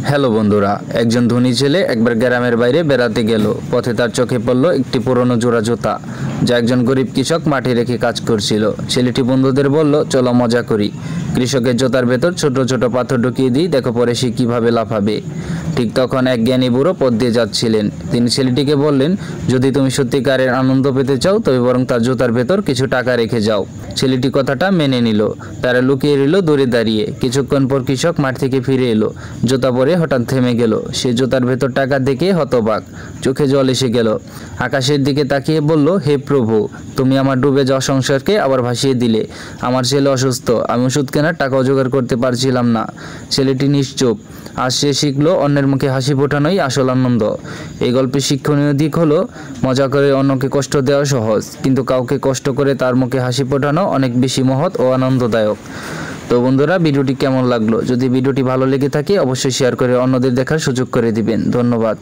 Hello বন্ধুরা, একজন ধনী ছেলে একবার গ্রামের বাইরে বেড়াতে গেল। পথে তার চোখে পড়ল একটি পুরনো জোড়া জুতা, যা একজন গরিব কৃষক মাটি রেখে কাজ করছিল। ছেলেটি বন্ধুদের বলল, চলো মজা করি। কৃষকের জুতার ভেতর ছোট ছোট পাথর ঢুকিয়ে দিই, দেখো পরে সে কিভাবে লাফাবে। ঠিক তখন এক জ্ঞানী বুড়ো পথ দিয়ে যাচ্ছিলেন। তিনি ছেলেটিকে বললেন, যদি তুমি সত্যিকারের আনন্দ পেতে চাও তবে বরং তার জুতার ভেতর কিছু টাকা রেখে যাও। ছেলেটি কথাটা মেনে নিল। তারা লুকিয়ে রইল দূরে দাঁড়িয়ে। কিছুক্ষণ পর কৃষক মাঠ থেকে ফিরে এলো। জুতা পরে হঠাৎ থেমে গেল। সে জুতার ভেতর টাকা দেখে হতবাক, চোখে জল এসে গেল। আকাশের দিকে তাকিয়ে বলল, হে প্রভু, তুমি আমার ডুবে যাওয়া সংসারকে আবার ভাসিয়ে দিলে। আমার ছেলে অসুস্থ, আমি ওষুধ কেনার টাকাও জোগাড় করতে পারছিলাম না। ছেলেটি নিশ্চুপ। আজ সে শিখলো, অন্যের মুখে হাসি ফোটানোই আসল আনন্দ। এই গল্পের শিক্ষণীয় দিক হলো, মজা করে অন্যকে কষ্ট দেওয়া সহজ, কিন্তু কাউকে কষ্ট করে তার মুখে হাসি ফোটানো অনেক বেশি মহৎ ও আনন্দদায়ক। তো বন্ধুরা, ভিডিওটি কেমন লাগলো? যদি ভিডিওটি ভালো লেগে থাকে অবশ্যই শেয়ার করে অন্যদের দেখার সুযোগ করে দিবেন। ধন্যবাদ।